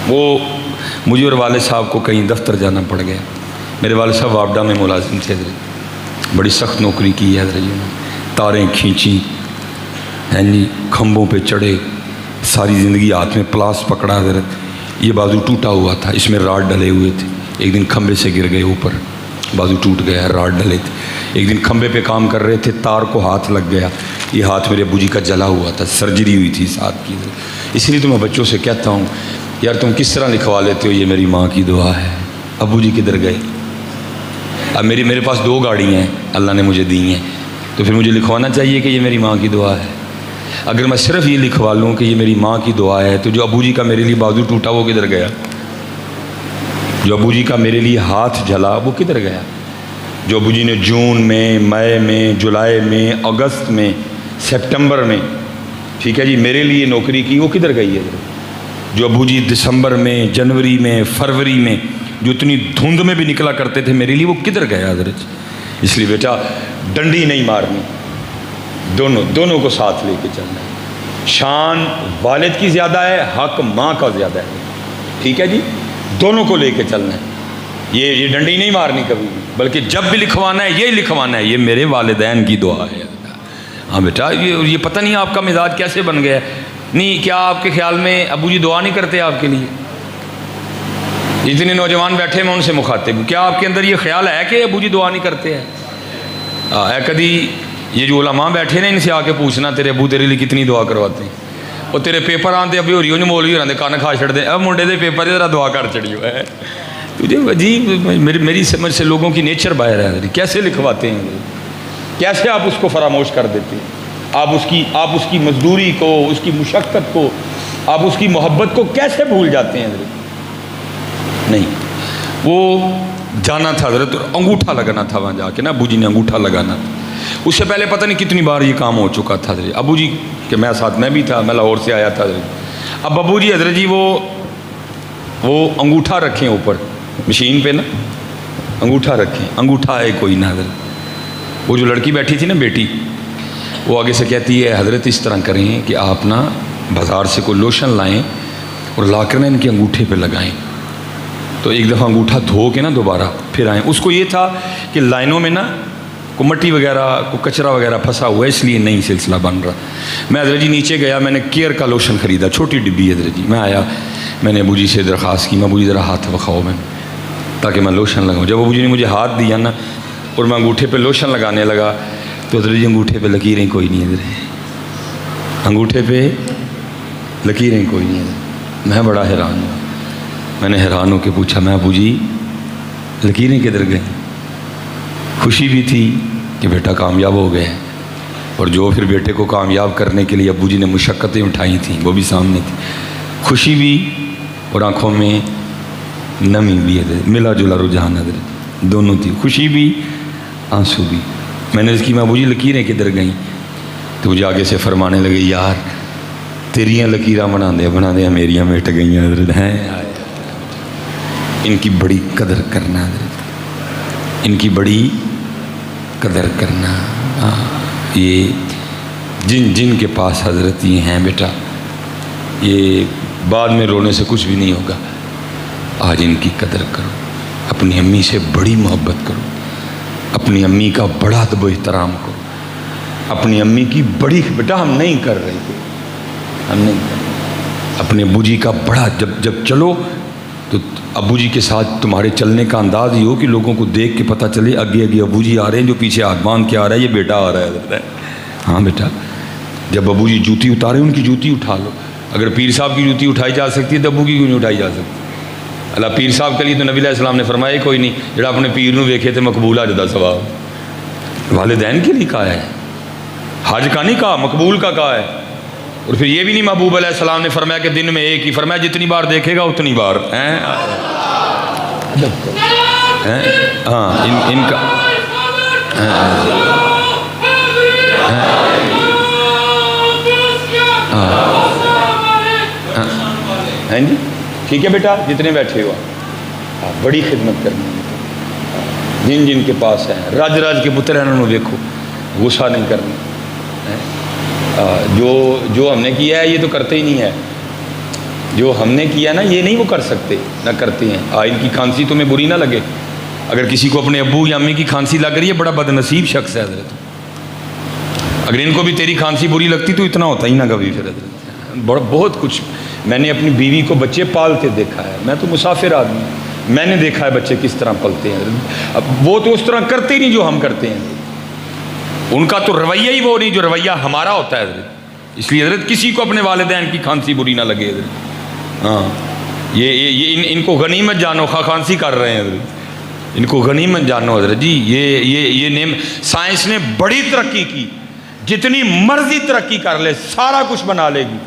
وہ مجھے اور والد صاحب کو کہیں دفتر جانا پڑ گیا، میرے والد صاحب وابڈا میں ملازم تھے حضرت، بڑی سخت نوکری کی ہے حضرت جی، تاریں کھینچی ہیں جی، کھمبوں پہ چڑھے، ساری زندگی ہاتھ میں پلاس پکڑا حضرت، یہ بازو ٹوٹا ہوا تھا، اس میں راڈ ڈلے ہوئے تھے، ایک دن کھمبے سے گر گئے اوپر، بازو ٹوٹ گیا، راڈ ڈلے تھے، ایک دن کھمبے پہ کام کر رہے تھے، تار کو ہاتھ لگ گیا، یہ ہاتھ میرے ابو جی کا جلا ہوا تھا، سرجری ہوئی تھی اس ہاتھ کی، اس لیے تو میں بچوں سے کہتا ہوں یار تم کس طرح لکھوا لیتے ہو، یہ میری ماں کی دعا ہے۔ ابو جی کدھر گئے؟ اب میرے پاس 2 گاڑیاں ہیں اللہ نے مجھے دی ہیں، تو پھر مجھے لکھوانا چاہیے کہ یہ میری ماں کی دعا ہے۔ اگر میں صرف یہ لکھوا لوں کہ یہ میری ماں کی دعا ہے، تو جو ابو جی کا میرے لیے بازو ٹوٹا وہ کدھر گیا؟ جو ابو جی کا میرے لیے ہاتھ جلا وہ کدھر گیا؟ جو ابو جی نے جون میں، مئی میں، جولائی میں، اگست میں، سپٹمبر میں، ٹھیک ہے جی، میرے لیے نوکری کی، وہ کدھر گئی ہے؟ جو ابو جی دسمبر میں، جنوری میں، فروری میں جو اتنی دھند میں بھی نکلا کرتے تھے میرے لیے، وہ کدھر گیا حضرت؟ اس لیے بیٹا ڈنڈی نہیں مارنی، دونوں کو ساتھ لے کے چلنا ہے۔ شان والد کی زیادہ ہے، حق ماں کا زیادہ ہے، ٹھیک ہے جی، دونوں کو لے کے چلنا ہے۔ یہ ڈنڈی نہیں مارنی کبھی بھی، بلکہ جب بھی لکھوانا ہے یہی لکھوانا ہے، یہ میرے والدین کی دعا ہے۔ ہاں بیٹا یہ پتہ نہیں آپ کا مزاج کیسے بن گیا ہے، نہیں کیا آپ کے خیال میں ابو جی دعا نہیں کرتے آپ کے لیے؟ جتنے نوجوان بیٹھے میں ان سے مخاطب ہوں، کیا آپ کے اندر یہ خیال ہے کہ ابو جی دعا نہیں کرتے ہیں؟ اے کدی یہ جو علماء بیٹھے نا ان سے آ کے پوچھنا تیرے ابو تیرے لیے کتنی دعا کرواتے ہیں، اور تیرے پیپر آتے ابھی ہو رہی ہو نہیں مولوی ہوتے کان کھا چھڑ دے، اب منڈے دے پیپر ذرا دعا کر چڑیو ہے تجھے عجیب میری سمجھ سے لوگوں کی نیچر باہر ہے، کیسے لکھواتے ہیں، کیسے آپ اس کو فراموش کر دیتے ہیں، آپ اس کی مزدوری کو، اس کی مشقت کو، آپ اس کی محبت کو کیسے بھول جاتے ہیں حضرت؟ نہیں، وہ جانا تھا حضرت، انگوٹھا لگانا تھا وہاں جا کے نا، ابو جی نے انگوٹھا لگانا تھا۔ اس سے پہلے پتہ نہیں کتنی بار یہ کام ہو چکا تھا حضرت، ابو جی کہ میں ساتھ میں بھی تھا، میں لاہور سے آیا تھا حضرت۔ اب ابو جی حضرت جی وہ انگوٹھا رکھیں اوپر مشین پہ نا، انگوٹھا رکھیں، انگوٹھا ہے کوئی نہ حضرت۔ وہ جو لڑکی بیٹھی تھی نا بیٹی، وہ آگے سے کہتی ہے حضرت اس طرح کریں کہ آپ نا بازار سے کوئی لوشن لائیں اور لا کر نا ان کے انگوٹھے پہ لگائیں، تو ایک دفعہ انگوٹھا دھو کے نا دوبارہ پھر آئیں۔ اس کو یہ تھا کہ لائنوں میں نا کو مٹی وغیرہ کو کچرا وغیرہ پھنسا ہوا ہے، اس لیے نہیں سلسلہ بن رہا۔ میں حضرت جی نیچے گیا، میں نے کیئر کا لوشن خریدا، چھوٹی ڈبی حضرت جی، میں آیا، میں نے ابو جی سے درخواست کی، میں ابو جی ذرا ہاتھ بکھاؤ میں تاکہ میں لوشن لگاؤں۔ جب ابو جی نے مجھے ہاتھ دیا نا اور میں انگوٹھے پہ لوشن لگانے لگا تو حضرت جی انگوٹھے پہ لکیریں کوئی نہیں حضرت، انگوٹھے پہ لکیریں کوئی نہیں حضرت۔ میں بڑا حیران ہوا، میں نے حیران ہو کے پوچھا، میں ابو جی لکیریں کدھر گئیں؟ خوشی بھی تھی کہ بیٹا کامیاب ہو گئے، اور جو پھر بیٹے کو کامیاب کرنے کے لیے ابو جی نے مشقتیں اٹھائی تھیں وہ بھی سامنے تھی، خوشی بھی اور آنکھوں میں نمی بھی حضرت، ملا جلا رجحان حضرت، دونوں تھی، خوشی بھی آنسو بھی۔ میں نے اس کی میں ابو جی لکیریں کدھر گئیں؟ تو مجھے آگے سے فرمانے لگے، یار تیریاں لکیراں بنا دے میریاں مٹ گئیں حضرت ہیں۔ ان کی بڑی قدر کرنا حضرت، ان کی بڑی قدر کرنا۔ یہ جن کے پاس حضرت یہ ہیں بیٹا، یہ بعد میں رونے سے کچھ بھی نہیں ہوگا، آج ان کی قدر کرو، اپنی امی سے بڑی محبت کرو، اپنی امی کا بڑا ادب و احترام کرو، اپنی امی کی بڑی، بیٹا ہم نہیں کر رہے تھے، ہم نہیں کر رہے، اپنے ابو جی کا بڑا، جب چلو تو ابو جی کے ساتھ تمہارے چلنے کا انداز یہ ہو کہ لوگوں کو دیکھ کے پتہ چلے آگے ابو جی آ رہے ہیں، جو پیچھے ہاتھ باندھ کے آ رہا ہے یہ بیٹا آ رہا ہے۔ ہاں بیٹا جب ابو جی جوتی اتارے ان کی جوتی اٹھا لو، اگر پیر صاحب کی جوتی اٹھائی جا سکتی ہے تو ابو کی کیوں نہیں اٹھائی جا سکتی؟ اللہ پیر صاحب کے لیے تو نبی علیہ السلام نے فرمایا کوئی نہیں جڑا اپنے پیر نو ویکھے تے مقبول حج دا ثواب، والدین کے لیے کہا ہے، حج کا نہیں کہا، مقبول کا کہا ہے۔ اور پھر یہ بھی نہیں محبوب علیہ السلام نے فرمایا کہ دن میں ایک ہی، فرمایا جتنی بار دیکھے گا اتنی بار ہیں۔ ہاں ان کا ہیں جی، ٹھیک ہے بیٹا جتنے بیٹھے ہو بڑی خدمت کرنی، جن کے پاس ہیں رج کے پتر ہیں انہوں نے دیکھو، غصہ نہیں کرنا، جو ہم نے کیا ہے یہ تو کرتے ہی نہیں ہے، جو ہم نے کیا نا یہ نہیں وہ کر سکتے، نہ کرتے ہیں۔ ان کی کھانسی تمہیں بری نہ لگے، اگر کسی کو اپنے ابو یا امی کی کھانسی لگ رہی ہے بڑا بد نصیب شخص ہے حضرت، اگر ان کو بھی تیری کھانسی بری لگتی تو اتنا ہوتا ہی نہ کبھی پھر حضرت۔ بہت کچھ میں نے اپنی بیوی کو بچے پالتے دیکھا ہے، میں تو مسافر آدمی، میں نے دیکھا ہے بچے کس طرح پلتے ہیں حضرت۔ اب وہ تو اس طرح کرتے ہی نہیں جو ہم کرتے ہیں، ان کا تو رویہ ہی وہ نہیں جو رویہ ہمارا ہوتا ہے حضرت۔ اس لیے حضرت کسی کو اپنے والدین کی کھانسی بری نہ لگے حضرت۔ ہاں یہ ان کو غنیمت جانو، کھانسی کر رہے ہیں حضرت، ان کو غنیمت جانو حضرت جی۔ یہ سائنس نے بڑی ترقی کی، جتنی مرضی ترقی کر لے سارا کچھ بنا لے گی،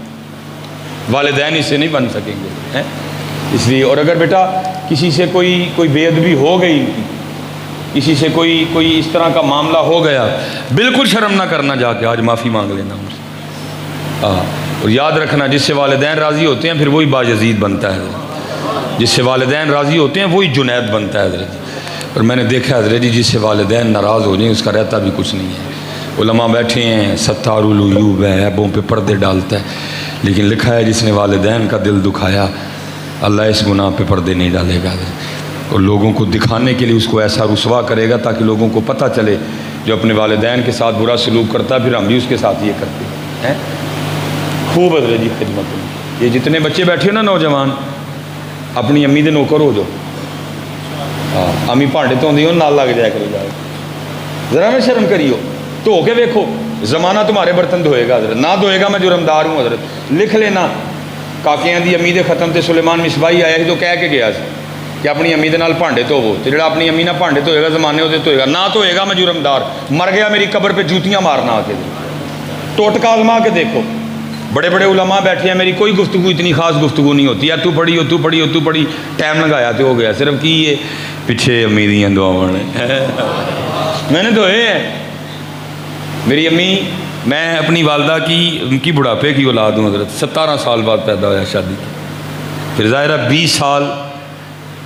والدین اس سے نہیں بن سکیں گے۔ اس لیے اور اگر بیٹا کسی سے کوئی بے ادبی ہو گئی، کسی سے کوئی اس طرح کا معاملہ ہو گیا، بالکل شرم نہ کرنا، جا کے آج معافی مانگ لینا مجھ سے۔ اور یاد رکھنا جس سے والدین راضی ہوتے ہیں پھر وہی باجزید بنتا ہے، جس سے والدین راضی ہوتے ہیں وہی جنید بنتا ہے حضرت۔ اور میں نے دیکھا حضرت جی جس سے والدین ناراض ہو جائیں اس کا رہتا بھی کچھ نہیں ہے۔ علماء بیٹھے ہیں، ستار العیوب ہے، عیبوں پہ پردے ڈالتا ہے، لیکن لکھا ہے جس نے والدین کا دل دکھایا اللہ اس گناہ پہ پردے نہیں ڈالے گا، اور لوگوں کو دکھانے کے لیے اس کو ایسا رسوا کرے گا تاکہ لوگوں کو پتہ چلے جو اپنے والدین کے ساتھ برا سلوک کرتا ہے پھر ہم بھی اس کے ساتھ یہ کرتے ہیں۔ خوب حضرت جی خدمت میں یہ جتنے بچے بیٹھے ہو نا نوجوان، اپنی امی دے نوکر ہو جو، امی بھانڈے دھوندی ہو نال لگ جایا کرو، جائے ذرا میں شرم کریو، دھو کے ویکھو زمانہ تمہارے برتن دھوئے گا حضرت، نہ دھوئے گا میں جرمدار ہوں حضرت۔ لکھ لینا کاکیاں دی امی دے ختم تے سلیمان مصباحی آیا تو کہہ کے گیا سی کہ اپنی امی دے نال بھانڈے دھوو، تے جڑا اپنی امی نال بھانڈے دھوئے گا زمانے وہ دھوئے گا، نہ دھوئے گا میں جرمدار، مر گیا میری قبر پہ جوتیاں مارنا آ کے، ٹوٹکا آزما کے دیکھو۔ بڑے بڑے علماء بیٹھے ہیں، میری کوئی گفتگو اتنی خاص گفتگو نہیں ہوتی ہے، تو پڑھی ہو تو پڑھی ہو تو پڑھی، ٹائم لگایا تو ہو گیا، صرف کی یہ پیچھے امی دیاں دعاواں نے میں نے دھوئے ہیں۔ میری امی، میں اپنی والدہ کی ان کی بڑھاپے کی اولاد ہوں حضرت، 17 سال بعد پیدا ہوا شادی کی، پھر ظاہرہ 20 سال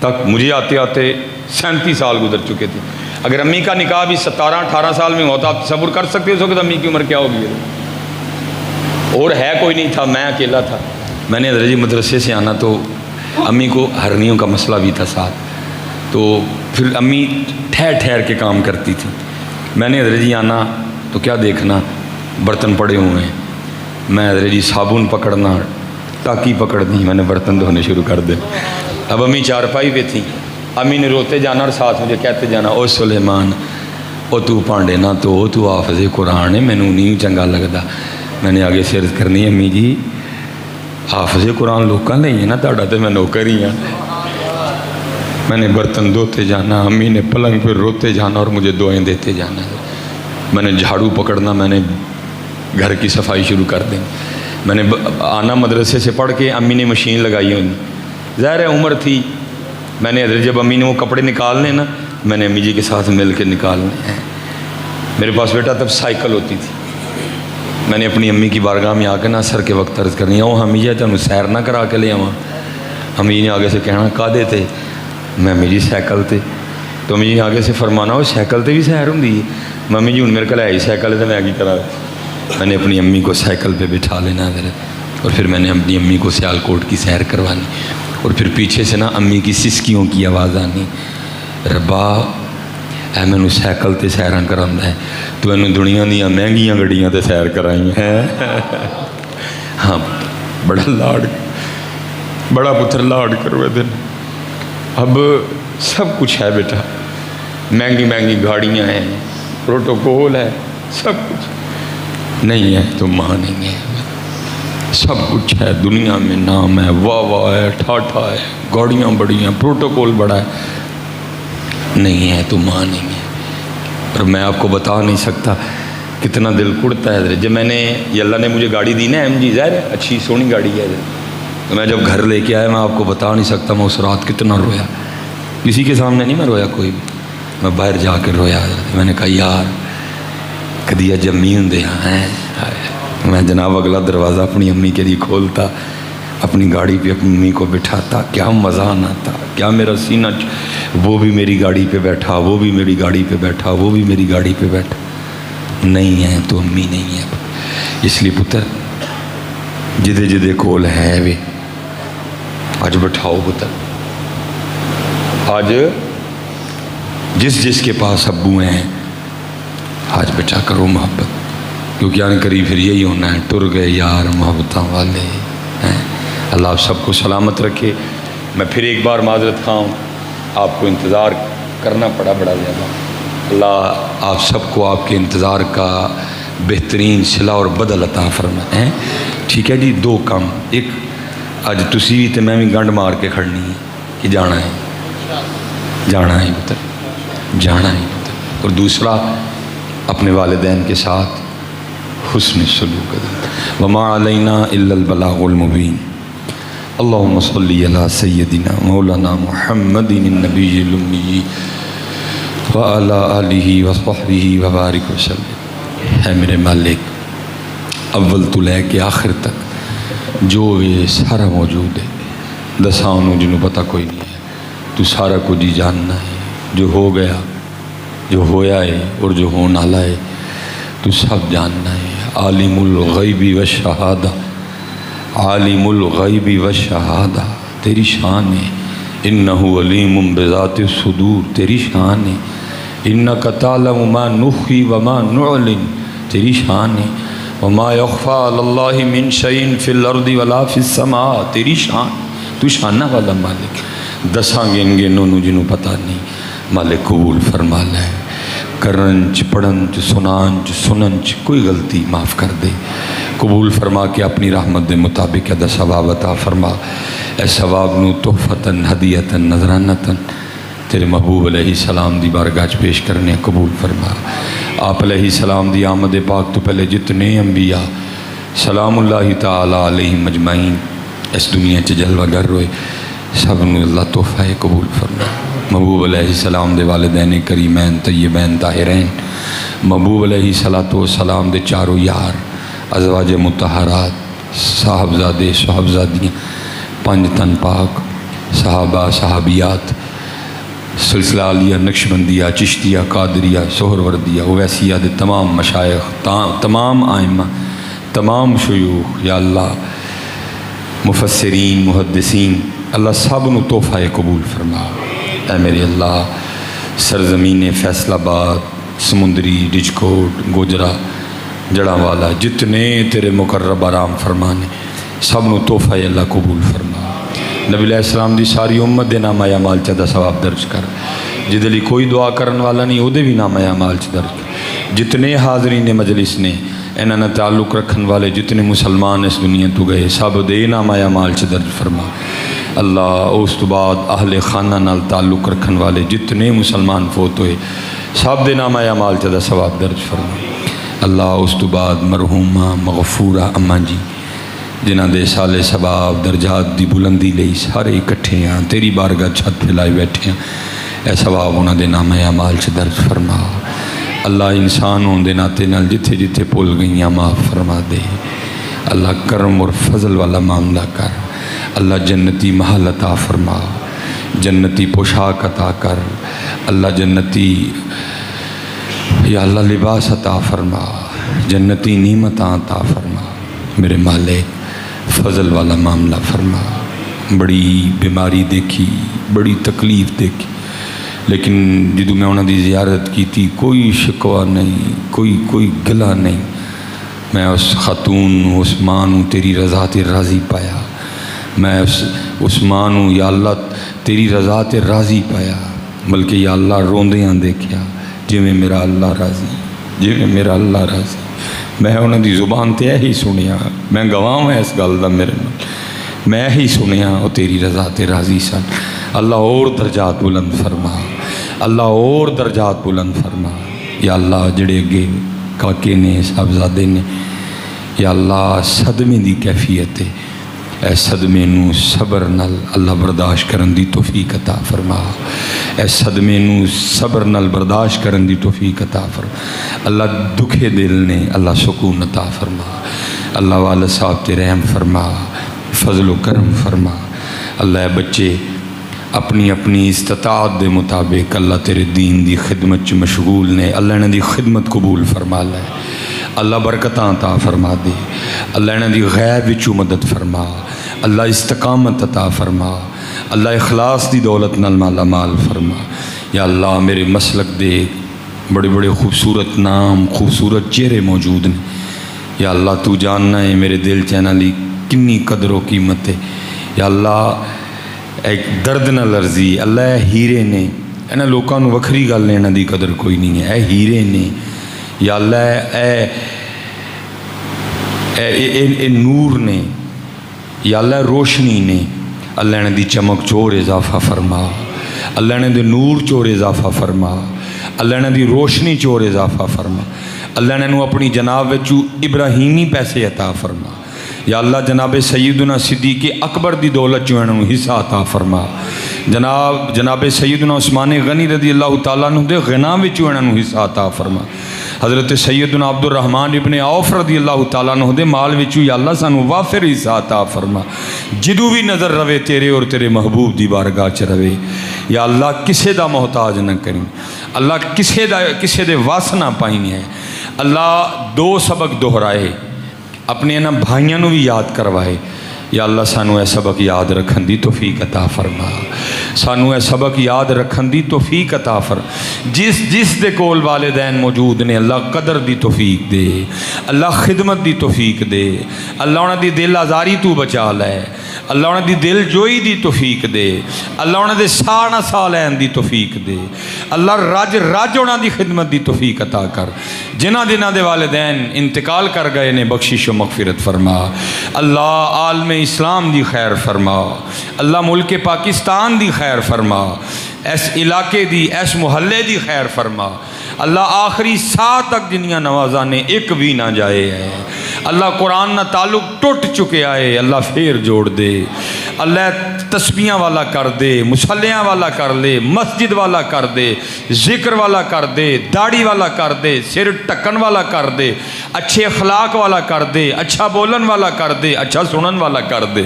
تک مجھے آتے آتے 37 سال گزر چکے تھے۔ اگر امی کا نکاح بھی 17-18 سال میں ہوتا آپ تصور کر سکتے ہو کہ امی کی عمر کیا ہوگی؟ اور ہے کوئی نہیں تھا، میں اکیلا تھا۔ میں نے حضرت جی مدرسے سے آنا تو امی کو ہرنیوں کا مسئلہ بھی تھا ساتھ، تو پھر امی ٹھہر ٹھہر کے کام کرتی تھی۔ میں نے حضرت جی آنا تو کیا دیکھنا، برتن پڑے ہوئے ہیں، میں حضرت جی صابن پکڑنا، ٹاکی پکڑنی، میں نے برتن دھونے شروع کر دے۔ اب امی چارپائی پہ تھی، امی نے روتے جانا اور ساتھ مجھے کہتے جانا، او سلیمان او تو پانڈے نہ تو حافظ قرآن ہے، مینوں نہیں چنگا لگتا۔ میں نے آگے سے عرض کرنی، امی جی حافظ قرآن لوکاں لئی ہے نا، تہاڈا تے میں نوکر ہی ہاں۔ میں نے برتن دھوتے جانا، امی نے پلنگ پہ روتے جانا اور مجھے دعائیں دیتے جانا۔ میں نے جھاڑو پکڑنا، میں نے گھر کی صفائی شروع کر دیں۔ میں نے آنا مدرسے سے پڑھ کے، امی نے مشین لگائی ہونی، ظاہر عمر تھی، میں نے حضرت جب امی نے وہ کپڑے نکالنے نا، میں نے امی جی کے ساتھ مل کے نکالنے ہیں۔ میرے پاس بیٹا تب سائیکل ہوتی تھی، میں نے اپنی امی کی بارگاہ میں آ کے نا اثر کے وقت عرض کرنی، او امی جی تمہیں سیر نہ کرا کے لے آواں؟ امی نے آگے سے کہنا کادے تے؟ میں امی جی سائیکل تے۔ تو امی جی آگے سے فرمانا، وہ سائیکل تے بھی سیر ہوندی ہے؟ ممی جی ہوں میرے کو ہے ہی سائیکل ہے، میں کی کرا؟ میں نے اپنی امی کو سائیکل پہ بٹھا لینا حضرت، اور پھر میں نے اپنی امی کو سیال کوٹ کی سیر کروانی، اور پھر پیچھے سے نا امی کی سسکیوں کی آواز آنی، ربا اے مینوں سائیکل تے سیراں کراندا ہے، تو اینوں دنیا دیاں مہنگیاں گڈیاں تے سیر کرائی ہیں۔ ہاں بڑا لاڈ، بڑا پتر لاڈ کروے دن، اب سب کچھ ہے بیٹا، مہنگی مہنگی گاڑیاں ہیں، پروٹوکول ہے، سب کچھ نہیں ہے تو ماں نہیں ہے، سب کچھ ہے دنیا میں، نام ہے، واہ واہ ہے، ٹھاٹھا ہے، گاڑیاں بڑی ہیں، پروٹوکول بڑا ہے، نہیں ہے تو ماں نہیں ہے۔ اور میں آپ کو بتا نہیں سکتا کتنا دل کڑتا ہے جب میں نے، یہ اللہ نے مجھے گاڑی دی نا ایم جی، ظاہر ہے اچھی سونی گاڑی ہے، تو میں جب گھر لے کے آیا میں آپ کو بتا نہیں سکتا میں اس رات کتنا رویا، کسی کے سامنے نہیں میں رویا کوئی بھی، میں باہر جا کے رویا۔ میں نے کہا یار کدی جب امی ہوں ہیں، میں جناب اگلا دروازہ اپنی امی کے لیے کھولتا، اپنی گاڑی پہ اپنی امی کو بٹھاتا، کیا مزہ آنا تھا، کیا میرا سینہ، وہ بھی میری گاڑی پہ بیٹھا، وہ بھی میری گاڑی پہ بیٹھا، وہ بھی میری گاڑی پہ بیٹھا، نہیں ہے تو امی نہیں ہے۔ اس لیے پتر جدے جدے کول ہے وے آج بٹھاؤ پتر، آج جس جس کے پاس ابو ہیں آج بٹھا کرو محبت، کیونکہ آنے قریب پھر یہی ہونا ہے، ٹر گئے یار محبتاں والے ہیں۔ اللہ آپ سب کو سلامت رکھے۔ میں پھر ایک بار معذرت خواہ ہوں، آپ کو انتظار کرنا پڑا بڑا زیادہ، اللہ آپ سب کو آپ کے انتظار کا بہترین صلہ اور بدل عطا فرمائے۔ ٹھیک ہے جی، دو کام، ایک اج تسی بھی تے میں بھی گنڈ مار کے کھڑنی ہے کہ جانا ہے، جانا ہے پتر، جانا ہے پتر، اور دوسرا اپنے والدین کے ساتھ حسن سلوک کریں۔ وما علینا الا البلاغ المبین۔ اللہم صلی علی سیدنا مولانا محمد النبی الامی وعلی آلہ وصحبہ وبارک وسلم۔ ہے میرے مالک، اول تو لے کے آخر تک جو بھی سارا موجود ہے، دساں انہوں جنہوں پتہ کوئی نہیں ہے، تو سارا کچھ ہی جاننا ہے، جو ہو گیا، جو ہویا ہے اور جو ہونے والا ہے، تو سب جاننا ہے۔ عالم الغیب والشہادہ، عالم الغیب والشہادہ، تیری شان ہے۔ انہ علیم بذات الصدور، تیری شان ہے۔ انک تعلم ما نخفی وما نعلن، تیری شان ہے۔ وما یخفی علی اللہ من شیء فی الارض ولا فی السماء، تیری شان، تو شانہ والا مالک۔ دساں گن انہوں جنہوں پتہ نہیں، مالک قبول فرما لے، کرنچ پڑھنچ سنانچ سننچ کوئی غلطی معاف کر دے، قبول فرما کے اپنی رحمت دے مطابق ادا ثواب عطا فرما۔ اے ثواب نو تحفتاً ہدیتاً نذرانتاً تیرے محبوب علیہ السلام دی بارگاہ چ پیش کرنے قبول فرما۔ آپ علیہ السلام دی آمد پاک تو پہلے جتنے انبیاء سلام اللہ تعالی علیہم اجمعین اس دنیا چ جلوہ گر ہوئے، سب نو اللہ تحفہ قبول فرما۔ محبوب علیہ السلام دے والدین کریمین طیبین طاہرین، محبوب علیہ السلام دے چاروں یار، ازواج مطہرات، صاحبزادے صحابزادیاں، پنج تن پاک، صحابہ صحابیات، سلسلہ عالیہ نقشبندیہ چشتیہ قادریہ سہروردیہ اویسیہ دے تمام مشائخ، تمام آئمہ، تمام شیوخ، یا اللہ مفسرین محدثین، اللہ سب نو تحفہ قبول فرما۔ اے میرے اللہ سرزمین فیصل آباد، سمندری، ڈجکوٹ، گوجرا، جڑا والا، جتنے تیرے مقرب آرام فرمانے سب نو تحفہ اللہ قبول فرما۔ نبی علیہ السلام دی ساری امت دے نام اعمال چا دا ثواب درج کر، جدے لی کوئی دعا کرن والا نہیں او دے بھی نام اعمال چا درج کر۔ جتنے حاضرین مجلس نے انہاں نے تعلق رکھن والے جتنے مسلمان اس دنیا تو گئے سب دے نام اعمال چا درج فرما۔ اللہ اس تو بعد اہل خانہ نال تعلق رکھن والے جتنے مسلمان فوت ہوئے سب دے نام اعمال چا دا ثواب درج فرما۔ اللہ اس تو بعد مرحومہ مغفورہ اماں جی جنہاں دے سالے ثواب درجات دی بلندی لئی سارے اکٹھے ہیں، تیری بارگاہ چھت پھیلائے بیٹھے ہیں، اے ثواب انہاں دے نام اعمال چ درج فرما۔ اللہ انسان ہون دے ناتے نال جتھے جتھے بھول گئیاں معاف فرما دے۔ اللہ کرم اور فضل والا معاملہ کر، اللہ جنتی محل عطا فرما، جنتی پوشاک عطا کر، اللہ جنتی یا اللہ لباس عطا فرما، جنتی نعمتاں عطا فرما۔ میرے مالک فضل والا معاملہ فرما۔ بڑی بیماری دیکھی، بڑی تکلیف دیکھی، لیکن جدو میں انہوں دی زیارت کی تھی کوئی شکوہ نہیں، کوئی گلہ نہیں۔ میں اس خاتون اس ماں نو تیری رضا تے راضی پایا، میں اس ماں نو یا اللہ تیری رضا تے راضی پایا، بلکہ یا اللہ روندیاں دیکھیا جی میں میرا اللہ راضی، جی میں میرا اللہ راضی۔ میں انہوں دی زبان تے یہی سنیا، میں گواہ ہوں اس گل دا میرے نال، میں یہی سنیا وہ تیری رضا تے راضی سن۔ اللہ اور درجات بلند فرما، اللہ اور درجات بلند فرما۔ یا اللہ جڑے اگے کاکے نے صاحبزادے نے، یا اللہ صدمے دی کیفیت ہے، اے صدمے نو صبر نال اللہ برداشت کرن دی توفیق عطا فرما، اے صدمے نو صبر نال برداشت کرن دی توفیق عطا فرما۔ اللہ دکھے دل نے اللہ سکون عطا فرما، اللہ والد صاحب تے رحم فرما، فضل و کرم فرما۔ اللہ بچے اپنی اپنی استطاعت دے مطابق اللہ تیرے دین دی خدمت چ مشغول نے، اللہ انہاں دی خدمت قبول فرما لے، اللہ برکتاں عطا فرما دے، اللہ انہاں دی غیب وچوں مدد فرما، اللہ استقامت عطا فرما، اللہ اخلاص دی دولت نال مالا مال فرما۔ یا اللہ میرے مسلک دے بڑے بڑے خوبصورت نام، خوبصورت چہرے موجود ہیں، یا اللہ تو جاننا ہے میرے دل چینہ لی کنی قدر و قیمت ہے۔ یا اللہ ایک درد نہ لرزی، اللہ ہیرے نے، انہاں لوکاں نو وکھری گل نے، انہاں دی قدر کوئی نہیں ہے، اے ہیرے نے، یا اللہ اے نور نے، یا اللہ روشنی نے، اللہ انہاں دی چمک چور اضافہ فرما، اللہ انہاں دے نور چور اضافہ فرما، اللہ انہاں دی روشنی چور اضافہ فرما، اللہ انہاں نو اپنی جناب وچوں ابراہیمی پیسے عطا فرما۔ یا اللہ جناب سیدنا صدیق اکبر دی دولت جو انہوں حصہ عطا فرما۔ جناب سیدنا عثمان غنی رضی اللہ تعالیٰ عنہ دے غنا وچوں انہاں نوں حصہ عطا فرما۔ حضرت سیدنا عبد الرحمن ابن عوف رضی اللہ تعالیٰ عنہ دے مال وچوں یا اللہ سانو وافر حصہ عطا فرما۔ جدوں بھی نظر رہے تیرے اور تیرے محبوب دی بارگاہ چ رہے یا اللہ کسے دا محتاج نہ کریں، اللہ کسے دے واس نہ پائیں ہے۔ اللہ دو سبق دہرائے، اپنے انہاں بھائیاں نوں بھی یاد کروائے، یا اللہ سانو اے سبق یاد رکھن دی توفیق عطا فرما، سانو اے سبق یاد رکھن دی توفیق عطا فرما۔ جس دے کول والدین موجود نے اللہ قدر دی توفیق دے، اللہ خدمت دی توفیق دے، اللہ انہاں دی دل آزاری تو بچا لے، اللہ انہاں دی دل جوئی دی توفیق دے، اللہ انہاں دے ساہ نہ ساہ لین دی توفیق دے، اللہ رج انہاں دی خدمت دی توفیق عطا کر۔ جنہ دے والدین انتقال کر گئے نے بخشش و مغفرت فرما، اللہ عالم اسلام دی خیر فرما، اللہ ملک پاکستان دی خیر فرما، اس علاقے دی اس محلے دی خیر فرما، اللہ آخری ساہ تک جنیاں نوازاں نے ایک بھی نہ جائے ہے، اللہ قرآن نہ تعلق ٹوٹ چکے آئے اللہ پھر جوڑ دے، اللہ تسبیحاں والا کر دے، مصلیاں والا کر لے، مسجد والا کر دے، ذکر والا کر دے، داڑھی والا کر دے، سر ٹکن والا کر دے، اچھے اخلاق والا کر دے، اچھا بولن والا کر دے، اچھا سنن والا کر دے۔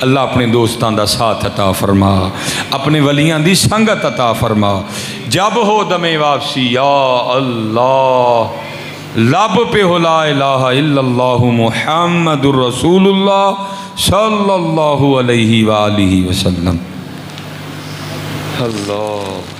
اللہ اپنے دوستان دا ساتھ عطا فرما، اپنے ولیاں دی سنگت عطا فرما۔ جب ہو دم واپسی یا اللہ، لب پہ ہو لا الہ الا اللہ محمد الرسول اللہ صلی اللہ علیہ وآلہ وسلم۔ اللہ